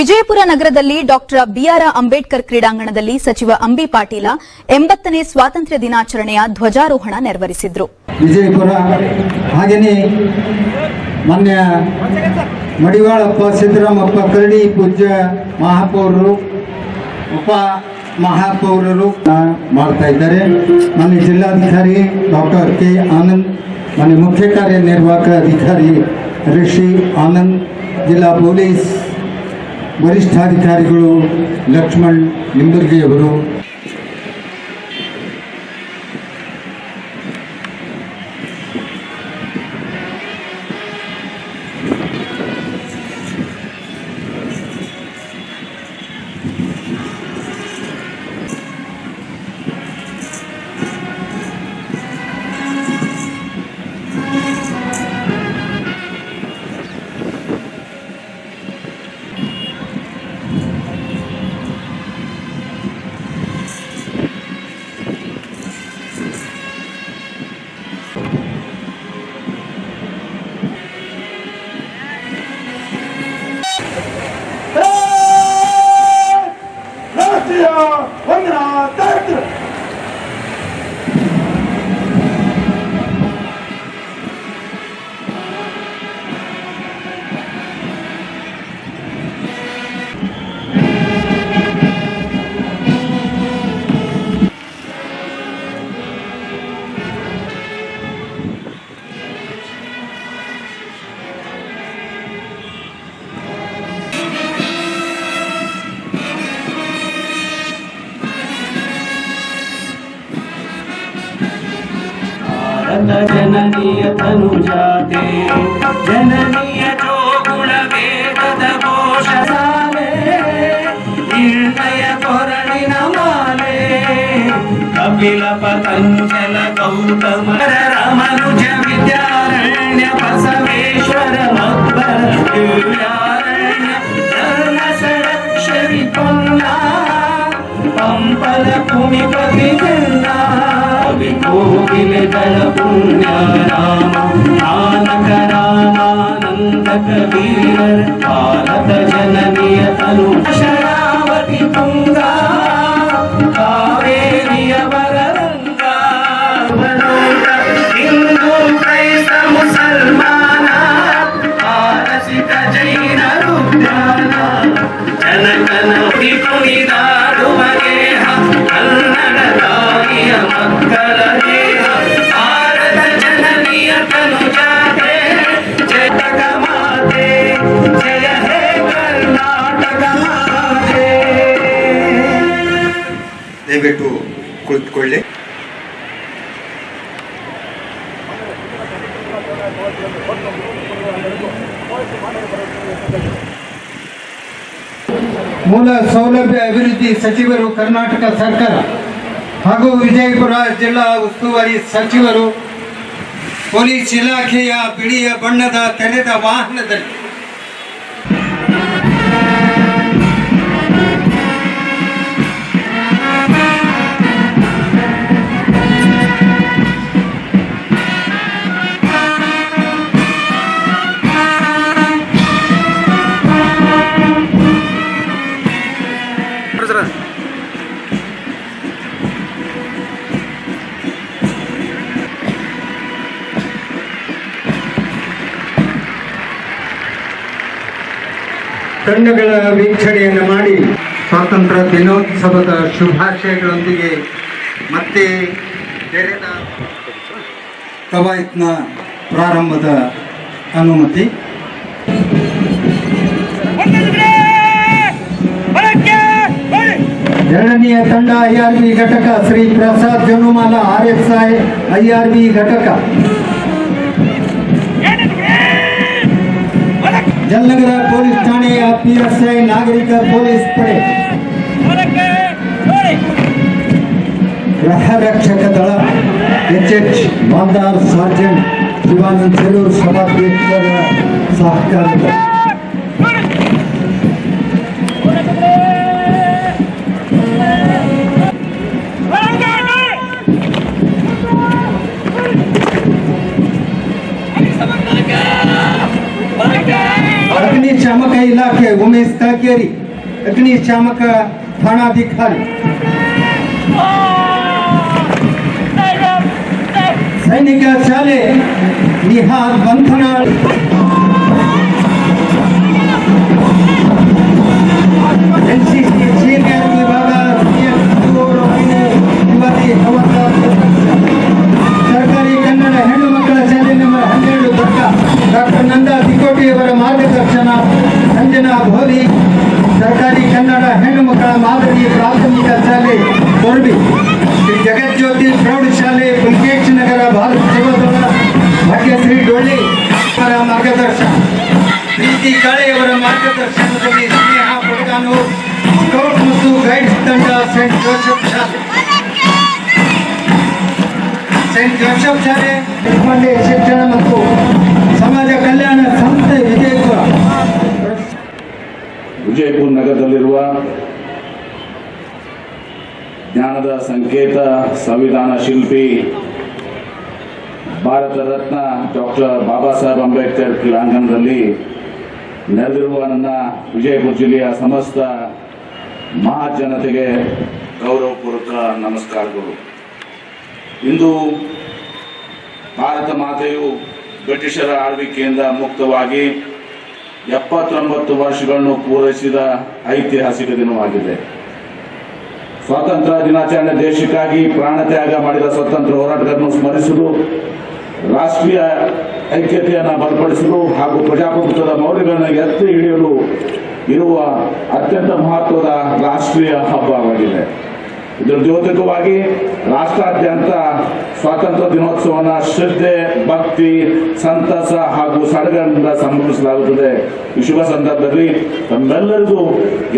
ವಿಜಯಪುರ ನಗರದಲ್ಲಿ doctor B R Ambedkar ಕ್ರೀಡಾಂಗಣದಲ್ಲಿ ಸಚಿವ ಅಂಬಿ ಪಾಟೀಲ 80ನೇ ಸ್ವಾತಂತ್ರ್ಯ ದಿನಾಚರಣೆಯ ಧ್ವಜಾರೋಹಣ ನೆರವೇರಿಸಿದರು. ವಿಜಯಪುರ ಹಾಗೆಯೇ ಮಾನ್ಯ ಮಡಿವಾಳಪ್ಪ ಸಿದ್ದರಾಮಪ್ಪ ಕರಡಿ ಪೂಜ್ಯ ಮಹಾಪೌರರು ಉಪ ಮಹಾಪೌರರು ಮಾಡ್ತಾ ಇದ್ದಾರೆ. ಮಾನ್ಯ ಜಿಲ್ಲಾಧಿಕಾರಿ ಡಾಕ್ಟರ್ ಕೆ ಆನಂದ್, ಮಾನ್ಯ ಮುಖ್ಯ ಕಾರ್ಯನಿರ್ವಾಹಕ ಅಧಿಕಾರಿ ಋಷಿ ಆನಂದ್, ಜಿಲ್ಲಾ ಪೊಲೀಸ್ ವರಿಷ್ಠಾಧಿಕಾರಿಗಳು ಲಕ್ಷ್ಮಣ್ ನಿಂಬರ್ಗಿಯವರು, ಜನನೀಯ ತನುಜಾತೆ ಜನನೀಯ ಜೋಗುಳ ವೇದದ ಘೋಷಸಾಲೆ ನಿರ್ಣಯ ಕೊರಳಿನ ಮಾಲೆ ಕಪಿಲ ಪತಂಜಲ ಗೌತಮ ರಮನುಜ ವಿದ್ಯಾರಣ್ಯ ಬಸವೇಶ್ವರ ಮಧ್ವರ ದಿವ್ಯಾರಣ್ಯ ಧರ್ಮ ಷಡಕ್ಷರಿ ಪೊನ್ನ ಪಂಪಲ ಭೂಮಿಪತಿ ಜನ್ನ ಕೋಗಿಲೆಗಳ ಪುಣ್ಯ ರಾಮ ನಾನಕ ರಾಮಾನಂದ ಕಬೀರ ಭಾರತ ಜನನಿಯ ತನು ಶರಾವತಿ ತುಂಗ ಕಾವೇರಿಯ ವರರಂಗ ಹಿಂದೂ ಕ್ರೈಸ್ತ ಮುಸಲ್ಮಾನ ಪಾರಸಿಕ ಜೈನರು ಧ್ಯಾನ ಜನಕನ ಕುಣಿದಾಡುವ ಗೇಹ ಕನ್ನಡ ತಾಯಿಯ ಮಕ್ಕಳ ದೇಹ ಭಾರತ ಜನನಿಯ ತನುಜಾತೆ ಜಯ ಮಾತೆ ಜಯ ಹೇ ಕರ್ನಾಟಕ ಮಾತೆ. ದಯವಿಟ್ಟು ಕುಳಿತುಕೊಳ್ಳಿ. ಮೂಲ ಸೌಲಭ್ಯ ಅಭಿವೃದ್ಧಿ ಸಚಿವರು ಕರ್ನಾಟಕ ಸರ್ಕಾರ ಹಾಗೂ ವಿಜಯಪುರ ಜಿಲ್ಲಾ ಉಸ್ತುವಾರಿ ಸಚಿವರು ಪೊಲೀಸ್ ಇಲಾಖೆಯ ಬಿಳಿಯ ಬಣ್ಣದ ತೆರೆದ ವಾಹನದಲ್ಲಿ ತಂಡಗಳ ವೀಕ್ಷಣೆಯನ್ನು ಮಾಡಿ ಸ್ವಾತಂತ್ರ್ಯ ದಿನೋತ್ಸವದ ಶುಭಾಶಯಗಳೊಂದಿಗೆ ಮತ್ತೆ ತೆರೆದ ಕವಾಯತ್ನ ಪ್ರಾರಂಭದ ಅನುಮತಿ. ಎರಡನೆಯ ತಂಡ IRB ಘಟಕ ಶ್ರೀ ಪ್ರಸಾದ್ ಜನುಮಾಲ RSI IRB ಘಟಕ, ಜಲನಗರ ಪೊಲೀಸ್ ಠಾಣೆಯ PSI ನಾಗರಿಕ ಪೊಲೀಸ್ ಪಡೆ, ಗೃಹ ರಕ್ಷಕ ದಳ HH ಮಾಲ್ದಾರ್ ಸಾರ್ಜೆಂಟ್ ಶಿವಾನಂದ್ ಚೆಲೂರು ಸಭಾಧ್ಯಕ್ಷರ ಸಹಕಾರದ ಅಗ್ನಿಶಾಮಕ ಇಲಾಖೆ ಉಮೇಶ್ ಕಚೇರಿ ಅಗ್ನಿಶಾಮಕ ಠಾಣಾಧಿಕಾರಿ, ಸೈನಿಕ ಶಾಲೆ ನಿಹಾಲ್ ಬಂಧನಾಳ್, ಎನ್ಸಿಸಿ ಸೀನಿಯರ್ ವಿಭಾಗ ಯುವತಿ ಹವಲ್ದಾರ್ ಸರ್ಕಾರಿ ಕನ್ನಡ ಹೆಣ್ಣು ಮಕ್ಕಳ ಶಾಲೆ ನಂಬರ್ 12 ದೊಡ್ಡ ಡಾಕ್ಟರ್ ನಂದಾ ತಿಕೋಟಿಯವರ ಮಾರ್ಗದರ್ಶನ, ಸಂಜನಾ ಭೋವಿ ಸರ್ಕಾರಿ ಕನ್ನಡ ಹೆಣ್ಣು ಮಕ್ಕಳ ಮಾದರಿ ಪ್ರಾಥಮಿಕ ಶಾಲೆ ಕೊರಬಿ, ಶ್ರೀ ಜಗಜ್ಯೋತಿ ಪ್ರೌಢಶಾಲೆ ಪುಲ್ಕೇಶ್ ನಗರ ಭಾರತ ಸೇವಾದಳ, ಭಾಗ್ಯಶ್ರೀ ಡೊಳ್ಳಿ ಅವರ ಮಾರ್ಗದರ್ಶನ, ಪ್ರೀತಿ ಕಾಳೆಯವರ ಮಾರ್ಗದರ್ಶನದಲ್ಲಿ ಸ್ನೇಹ ಪುಡ್ಗಾನೂರ್ ಸ್ಕೌಟ್ ಮತ್ತು ಗೈಡ್ಸ್ ತಂಡ ಸೆಂಟ್ ಜೋಸೆಫ್ ಶಾಲೆ ಮಂಡ್ಯ ಶಿಕ್ಷಣ ಮತ್ತು ಸಮಾಜ ಕಲ್ಯಾಣ ಸಂಸ್ಥೆ ವಿಜಯಪುರ. ವಿಜಯಪುರ ನಗರದಲ್ಲಿರುವ ಜ್ಞಾನದ ಸಂಕೇತ ಸಂವಿಧಾನ ಶಿಲ್ಪಿ ಭಾರತ ರತ್ನ ಡಾಕ್ಟರ್ ಬಾಬಾ ಸಾಹೇಬ್ ಅಂಬೇಡ್ಕರ್ ಕ್ರೀಡಾಂಗಣದಲ್ಲಿ ನೆರೆದಿರುವ ನನ್ನ ವಿಜಯಪುರ ಜಿಲ್ಲೆಯ ಸಮಸ್ತ ಮಹಾಜನತೆಗೆ ಗೌರವಪೂರ್ವಕ ನಮಸ್ಕಾರಗಳು. ಇಂದು ಭಾರತ ಮಾತೆಯು ಬ್ರಿಟಿಷರ ಆಳ್ವಿಕೆಯಿಂದ ಮುಕ್ತವಾಗಿ 79 ವರ್ಷಗಳನ್ನು ಪೂರೈಸಿದ ಐತಿಹಾಸಿಕ ದಿನವಾಗಿದೆ. ಸ್ವಾತಂತ್ರ್ಯ ದಿನಾಚರಣೆ ದೇಶಕ್ಕಾಗಿ ಪ್ರಾಣ ತ್ಯಾಗ ಮಾಡಿದ ಸ್ವತಂತ್ರ ಹೋರಾಟಗಾರರನ್ನು ಸ್ಮರಿಸಲು, ರಾಷ್ಟ್ರೀಯ ಐಕ್ಯತೆಯನ್ನು ಬಲಪಡಿಸಲು ಹಾಗೂ ಪ್ರಜಾಪ್ರಭುತ್ವದ ಮೌಲ್ಯಗಳನ್ನು ಎತ್ತಿ ಹಿಡಿಯಲು ಇರುವ ಅತ್ಯಂತ ಮಹತ್ವದ ರಾಷ್ಟ್ರೀಯ ಹಬ್ಬವಾಗಿದೆ. ಇದರ ದ್ಯೋತಕವಾಗಿ ರಾಷ್ಟ್ರಾದ್ಯಂತ ಸ್ವಾತಂತ್ರ್ಯ ದಿನೋತ್ಸವವನ್ನು ಶ್ರದ್ಧೆ, ಭಕ್ತಿ, ಸಂತಸ ಹಾಗೂ ಸಡಗರದಿಂದ ಸಂಭ್ರಮಿಸಲಾಗುತ್ತದೆ. ಈ ಶುಭ ಸಂದರ್ಭದಲ್ಲಿ ತಮ್ಮೆಲ್ಲರಿಗೂ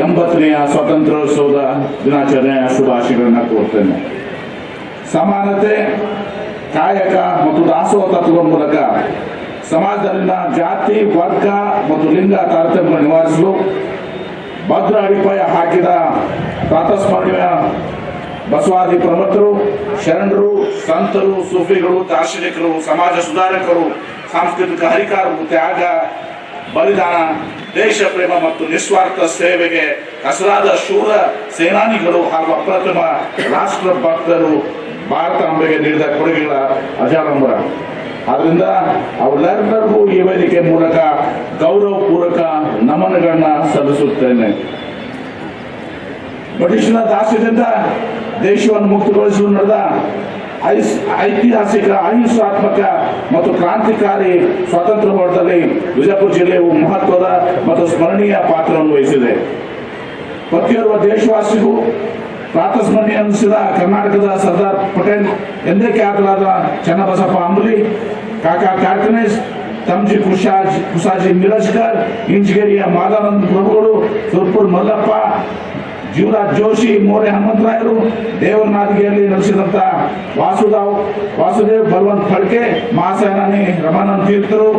80ನೆಯ ಸ್ವಾತಂತ್ರ್ಯೋತ್ಸವದ ದಿನಾಚರಣೆಯ ಶುಭಾಶಯಗಳನ್ನು ಕೋರ್ತೇನೆ. ಸಮಾನತೆ, ಕಾಯಕ ಮತ್ತು ದಾಸೋಹ ತತ್ವದ ಮೂಲಕ ಸಮಾಜದಲ್ಲಿನ ಜಾತಿ, ವರ್ಗ ಮತ್ತು ಲಿಂಗ ತಾರತಮ್ಯ ನಿವಾರಿಸಲು ಭದ್ರ ಅಡಿಪಾಯ ಹಾಕಿದ ಪ್ರಾತಸ್ಮರಣೀಯ ಬಸವಾದಿ ಪ್ರಮುಖರು, ಶರಣರು, ಸಂತರು, ಸೂಫಿಗಳು, ದಾರ್ಶನಿಕರು, ಸಮಾಜ ಸುಧಾರಕರು, ಸಾಂಸ್ಕೃತಿಕ ಹರಿಕಾರರು, ತ್ಯಾಗ, ಬಲಿದಾನ, ದೇಶ ಪ್ರೇಮ ಮತ್ತು ನಿಸ್ವಾರ್ಥ ಸೇವೆಗೆ ಹೆಸರಾದ ಶೂರ ಸೇನಾನಿಗಳು ಹಾಗೂ ಅಪ್ರತಿಮ ರಾಷ್ಟ್ರ ಭಕ್ತರು ಭಾರತ ಅಂಬೆಗೆ ನೀಡಿದ ಕೊಡುಗೆಗಳ ಅಜಾಡಂಬರ. ಆದ್ರಿಂದ ಅವರೆಲ್ಲರಿಗೂ ಈ ವೇದಿಕೆ ಮೂಲಕ ಗೌರವಪೂರ್ವಕ ನಮನಗಳನ್ನ ಸಲ್ಲಿಸುತ್ತೇನೆ. ಬ್ರಿಟಿಷರ ದಾಸ್ಯದಿಂದ ದೇಶವನ್ನು ಮುಕ್ತಗೊಳಿಸಲು ನಡೆದ ಐತಿಹಾಸಿಕ, ಅಹಿಂಸಾತ್ಮಕ ಮತ್ತು ಕ್ರಾಂತಿಕಾರಿ ಸ್ವಾತಂತ್ರ್ಯ ಹೋರಾಟದಲ್ಲಿ ವಿಜಯಪುರ ಜಿಲ್ಲೆಯು ಮಹತ್ವದ ಮತ್ತು ಸ್ಮರಣೀಯ ಪಾತ್ರವನ್ನು ವಹಿಸಿದೆ. ಪ್ರತಿಯೊಬ್ಬ ದೇಶವಾಸಿಗೂ ಪ್ರಾತಸ್ಮರಣೀಯ ಅನಿಸಿದ ಕರ್ನಾಟಕದ ಸರ್ದಾರ್ ಪಟೇಲ್ ಎಂದೇ ಖ್ಯಾತರಾದ ಚನ್ನಬಸಪ್ಪ ಅಂಬಲಿ, ಕಾಕಾ ಕಾರ್ಕನೇಶ್, ತಮ್ಜಿ ಕುಸಾಜಿ ಮಿರಜ್ಕರ್, ಇಂಚಗೇರಿಯ ಮಾದಾನಂದ ಪ್ರಭುಗಳು, ಸುರ್ಪುರ್ ಮಲ್ಲಪ್ಪ, ಜೀವರಾಜ್ ಜೋಶಿ, ಮೋರೆ ಹನುಮಂತರಾಯರು, ದೇವರನಾದಿಗೆಯಲ್ಲಿ ನೆಲೆಸಿದಂತ ವಾಸುದೇವ್ ಬಲವಂತ್ ಫಡ್ಕೆ, ಮಹಾಸೇನಾನಿ ರಮಾನಂದ ತೀರ್ಥರು,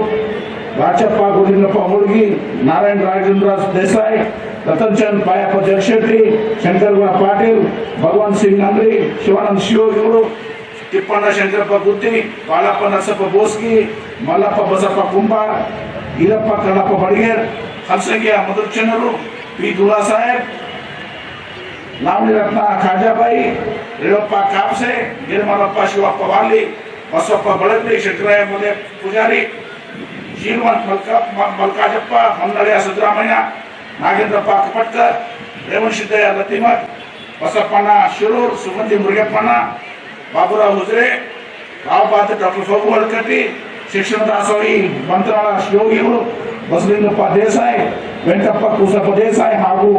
ರಾಚಪ್ಪ ಗುರುಲಿಂಗಪ್ಪ ಹೋಳ್ಗಿ, ನಾರಾಯಣ ರಾಜೇಂದ್ರ ದೇಸಾಯಿ, ರತನ್ ಚಂದ್ ಪಾಯಪ್ಪ ಜಗಶೆಟ್ಟಿ, ಶಂಕರಗೌಡ ಪಾಟೀಲ್, ಭಗವಂತ್ ಸಿಂಗ್ ಅಂಗ್ರಿ, ಶಿವಾನಂದ ಶಿವಯೋಗಿಗಳು, ತಿಪ್ಪಣ್ಣ ಶಂಕರಪ್ಪ ಗುತ್ತಿ, ಬಾಳಪ್ಪ ನರಸಪ್ಪ ಬೋಸ್ಗಿ, ಮಲ್ಲಪ್ಪ ಬಸಪ್ಪ ಕುಂಬಾರ್, ಈರಪ್ಪ ಕಳ್ಳಪ್ಪ ಬಡಿಗೇರ್, ಹಲಸಂಗಿಯ ಮಧುಚಂದ್ರರು, ಪಿ ದುಲಾ ಸಾಹೇಬ್, ಲಾವಣಿ ರತ್ನ ಖಾಜಾಬಾಯಿ, ರೇವಪ್ಪ ಕಾಪ್ಸೆ, ಗಿರಿಮಲ್ಲಪ್ಪ ಶಿವಪ್ಪ ವಾಲಿ, ಬಸವಪ್ಪ ಬಳಗ್ಲಿ, ಶಂಕರಯ್ಯ ಮುದೆ ಪೂಜಾರಿ, ಜೀವಂತ್ ಮಲ್ಕಾಜಪ್ಪ, ಹೊನ್ನಳೆಯ ಸಿದ್ದರಾಮಯ್ಯ, ನಾಗೇಂದ್ರಪ್ಪ ಕಪಟ್ಕರ್, ರೇವಣ್ ಸಿದ್ದಯ್ಯ ಲತಿಮತ್, ಬಸಪ್ಪಣ್ಣ ಶಿರೂರ್, ಸುಗಂಧಿ ಮುರುಗಪ್ಪಣ್ಣ, ಬಾಬುರಾವ್ ಹುಜ್ರೆ, ರಾವ್ ಬಹದ್ದೂರ್ ಡಾಕ್ಟರ್ ಸೋಮುವಲ್ ಕಟ್ಟಿ, ಶಿಕ್ಷಣ ದಾಸೋಹಿ ಮಂತ್ರಾಳ ಯೋಗಿಗಳು, ಬಸಲಿಂಗಪ್ಪ ದೇಸಾಯಿ, ವೆಂಕಟಪ್ಪ ಕೂಸಪ್ಪ ದೇಸಾಯಿ ಹಾಗೂ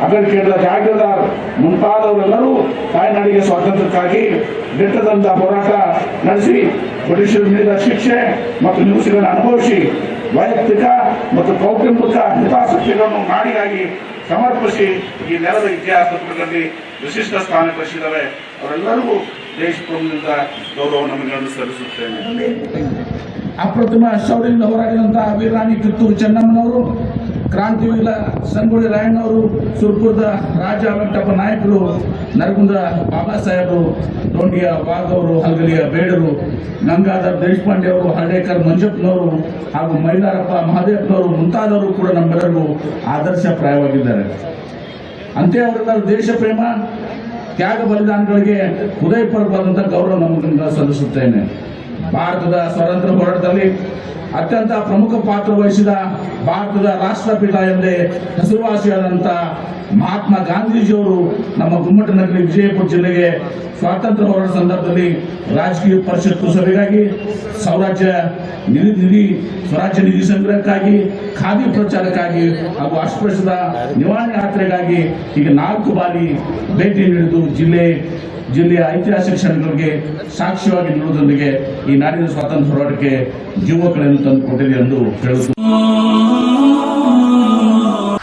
ಅಗಲಕೇಂದ್ರ ಜಾಗೀರ್ದಾರ್ ಮುಂತಾದವರೆಲ್ಲರೂ ತಾಯ್ನಾಡಿಗೆ ಸ್ವಾತಂತ್ರ್ಯಕ್ಕಾಗಿ ದಿಟ್ಟದಂತ ಹೋರಾಟ ನಡೆಸಿ ಬ್ರಿಟಿಷರು ನೀಡಿದ ಶಿಕ್ಷೆ ಮತ್ತು ಹಿಂಸೆಗಳನ್ನು ಅನುಭವಿಸಿ ವೈಯಕ್ತಿಕ ಮತ್ತು ಕೌಟುಂಬಿಕ ಹಿತಾಸಕ್ತಿಗಳನ್ನು ನಾಡಿಗಾಗಿ ಸಮರ್ಪಿಸಿ ಈ ನೆಲದ ಇತಿಹಾಸ ಪುಟದಲ್ಲಿ ವಿಶಿಷ್ಟ ಸ್ಥಾನ ಗಳಿಸಿದರೆ ಅವರೆಲ್ಲರಿಗೂ ದೇಶಪ್ರಮುಖರಿಂದ ಗೌರವ ನಮಗಳನ್ನು ಸಲ್ಲಿಸುತ್ತೇನೆ. ಅಪ್ರತಿಮ ಶೌರ್ಯದಿಂದ ಹೋರಾಡಿದಂತಹ ವೀರಾಣಿ ಕಿತ್ತೂರು ಚೆನ್ನಮ್ಮನವರು, ಕ್ರಾಂತಿವೀರ ಸಂಗೊಳ್ಳಿ ರಾಯಣ್ಣವರು, ಸುರ್ಪುರದ ರಾಜ ವೆಂಕಟಪ್ಪ ನಾಯಕರು, ನರಗುಂದ ಬಾಬಾ ಸಾಹೇಬರು, ಡೋಂಡಿಯ ವಾಘವರು, ಹಲಗಲಿಯ ಬೇಡರು, ಗಂಗಾಧರ್ ದೇಶಪಾಂಡೆ ಅವರು, ಹರ್ಡೇಕರ್ ಮಂಜಪ್ಪನವರು ಹಾಗೂ ಮೈಲಾರಪ್ಪ ಮಹದೇವನವರು ಮುಂತಾದವರು ಕೂಡ ನಮ್ಮೆಲ್ಲರಿಗೂ ಆದರ್ಶಪ್ರಾಯವಾಗಿದ್ದಾರೆ. ಅಂತೆ ಅವರೆಲ್ಲರೂ ದೇಶ ಪ್ರೇಮ, ತ್ಯಾಗ ಬಲಿದಾನಗಳಿಗೆ ಹೃದಯಪೂರ್ವಕವಾದಂತಹ ಗೌರವ ನಮಗಿಂದ ಸಲ್ಲಿಸುತ್ತೇನೆ. ಭಾರತದ ಸ್ವಾತಂತ್ರ್ಯ ಹೋರಾಟದಲ್ಲಿ ಅತ್ಯಂತ ಪ್ರಮುಖ ಪಾತ್ರ ವಹಿಸಿದ ಭಾರತದ ರಾಷ್ಟ್ರಪಿತ ಎಂದೇ ಹೆಸರುವಾಸಿಯಾದಂಥ ಮಹಾತ್ಮ ಗಾಂಧೀಜಿಯವರು ನಮ್ಮ ಗುಮ್ಮಟನಗರಿ ವಿಜಯಪುರ ಜಿಲ್ಲೆಗೆ ಸ್ವಾತಂತ್ರ್ಯ ಹೋರಾಟ ಸಂದರ್ಭದಲ್ಲಿ ರಾಜಕೀಯ ಪರಿಷತ್ತು ಸಭೆಗಾಗಿ, ಸ್ವರಾಜ್ಯ ನಿಧಿ ಸಂಗ್ರಹಕ್ಕಾಗಿ, ಖಾದಿ ಪ್ರಚಾರಕ್ಕಾಗಿ ಹಾಗೂ ಅಸ್ಪೃಶ್ಯದ ನಿವಾರಣೆ ಯಾತ್ರೆಗಾಗಿ ಈಗ 4 ಬಾರಿ ಭೇಟಿ ನೀಡಿದ್ದು ಜಿಲ್ಲೆಯ ಐತಿಹಾಸಿಕ ಕ್ಷಣಗಳಿಗೆ ಸಾಕ್ಷಿಯಾಗಿ ನಿಲ್ಲುವುದರೊಂದಿಗೆ ಈ ನಾಡಿನ ಸ್ವಾತಂತ್ರ್ಯ ಹೋರಾಟಕ್ಕೆ ಜೀವಗಳನ್ನು ತಂದುಕೊಟ್ಟಿದೆ ಎಂದು ಹೇಳುತ್ತಾರೆ.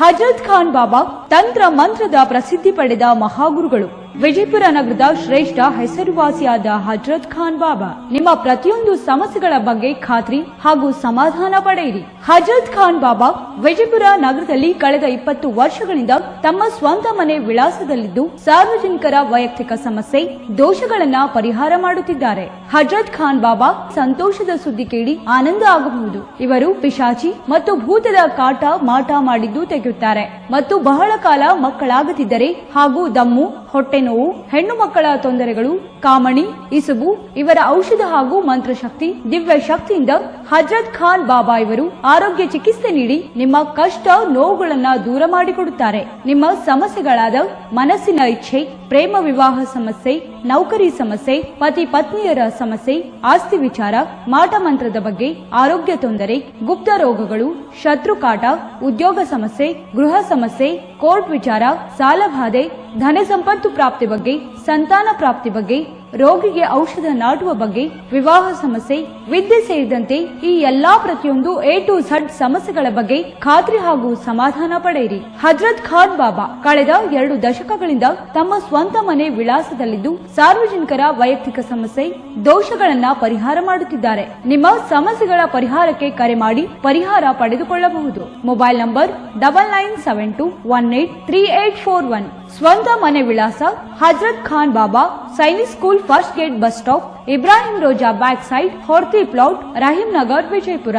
ಹಜರತ್ ಖಾನ್ ಬಾಬಾ ತಂತ್ರ ಮಂತ್ರದ ಪ್ರಸಿದ್ಧಿ ಪಡೆದ ಮಹಾಗುರುಗಳು. ವಿಜಯಪುರ ನಗರದ ಶ್ರೇಷ್ಠ ಹೆಸರುವಾಸಿಯಾದ ಹಜರತ್ ಖಾನ್ ಬಾಬಾ ನಿಮ್ಮ ಪ್ರತಿಯೊಂದು ಸಮಸ್ಯೆಗಳ ಬಗ್ಗೆ ಖಾತ್ರಿ ಹಾಗೂ ಸಮಾಧಾನ ಪಡೆಯಿರಿ. ಹಜರತ್ ಖಾನ್ ಬಾಬಾ ವಿಜಯಪುರ ನಗರದಲ್ಲಿ ಕಳೆದ 20 ವರ್ಷಗಳಿಂದ ತಮ್ಮ ಸ್ವಂತ ಮನೆ ವಿಳಾಸದಲ್ಲಿದ್ದು ಸಾರ್ವಜನಿಕರ ವೈಯಕ್ತಿಕ ಸಮಸ್ಯೆ, ದೋಷಗಳನ್ನ ಪರಿಹಾರ ಮಾಡುತ್ತಿದ್ದಾರೆ. ಹಜರತ್ ಖಾನ್ ಬಾಬಾ ಸಂತೋಷದ ಸುದ್ದಿ ಕೇಳಿ ಆನಂದ ಆಗಬಹುದು. ಇವರು ಪಿಶಾಚಿ ಮತ್ತು ಭೂತದ ಕಾಟ ಮಾಟ ಮಾಡಿದ್ದು ತೆಗೆಯುತ್ತಾರೆ ಮತ್ತು ಬಹಳ ಕಾಲ ಮಕ್ಕಳಾಗದಿದ್ದರೆ ಹಾಗೂ ದಮ್ಮು, ಹೊಟ್ಟೆ ನೋವು, ಹೆಣ್ಣು ಮಕ್ಕಳ ತೊಂದರೆಗಳು, ಕಾಮಣಿ, ಇಸುಬು ಇವರ ಔಷಧ ಹಾಗೂ ಮಂತ್ರಶಕ್ತಿ, ದಿವ್ಯ ಶಕ್ತಿಯಿಂದ ಹಜರತ್ ಖಾನ್ ಬಾಬಾ ಇವರು ಆರೋಗ್ಯ ಚಿಕಿತ್ಸೆ ನೀಡಿ ನಿಮ್ಮ ಕಷ್ಟ ನೋವುಗಳನ್ನ ದೂರ ಮಾಡಿಕೊಡುತ್ತಾರೆ. ನಿಮ್ಮ ಸಮಸ್ಯೆಗಳಾದ ಮನಸ್ಸಿನ ಇಚ್ಛೆ, ಪ್ರೇಮ ವಿವಾಹ ಸಮಸ್ಯೆ, ನೌಕರಿ ಸಮಸ್ಯೆ, ಪತಿ ಪತ್ನಿಯರ ಸಮಸ್ಯೆ, ಆಸ್ತಿ ವಿಚಾರ, ಮಾಟ ಮಂತ್ರದ ಬಗ್ಗೆ, ಆರೋಗ್ಯ ತೊಂದರೆ, ಗುಪ್ತ ರೋಗಗಳು, ಶತ್ರುಕಾಟ, ಉದ್ಯೋಗ ಸಮಸ್ಯೆ, ಗೃಹ ಸಮಸ್ಯೆ, ಕೋರ್ಟ್ ವಿಚಾರ, ಸಾಲಬಾಧೆ, ಧನ ಸಂಪತ್ತು ಪ್ರಾಪ್ತಿ ಬಗ್ಗೆ, ಸಂತಾನ ಪ್ರಾಪ್ತಿ ಬಗ್ಗೆ, ರೋಗಿಗೆ ಔಷಧ ನಾಟುವ ಬಗ್ಗೆ, ವಿವಾಹ ಸಮಸ್ಯೆ, ವಿದ್ಯೆ ಸೇರಿದಂತೆ ಈ ಎಲ್ಲಾ ಪ್ರತಿಯೊಂದು A to Z ಸಮಸ್ಯೆಗಳ ಬಗ್ಗೆ ಖಾತ್ರಿ ಹಾಗೂ ಸಮಾಧಾನ ಪಡೆಯಿರಿ. ಹಜರತ್ ಖಾನ್ ಬಾಬಾ ಕಳೆದ 2 ದಶಕಗಳಿಂದ ತಮ್ಮ ಸ್ವಂತ ಮನೆ ವಿಳಾಸದಲ್ಲಿದ್ದು ಸಾರ್ವಜನಿಕರ ವೈಯಕ್ತಿಕ ಸಮಸ್ಯೆ, ದೋಷಗಳನ್ನ ಪರಿಹಾರ ಮಾಡುತ್ತಿದ್ದಾರೆ. ನಿಮ್ಮ ಸಮಸ್ಯೆಗಳ ಪರಿಹಾರಕ್ಕೆ ಕರೆ ಮಾಡಿ ಪರಿಹಾರ ಪಡೆದುಕೊಳ್ಳಬಹುದು. Mobile number 9972183841. ಸ್ವಂತ ಮನೆ ವಿಳಾಸ Hazrat Khan Baba, Sainik school, first gate, bus stop, Ibrahim Roza back side, Horti plot, Rahim Nagar, Vijayapura.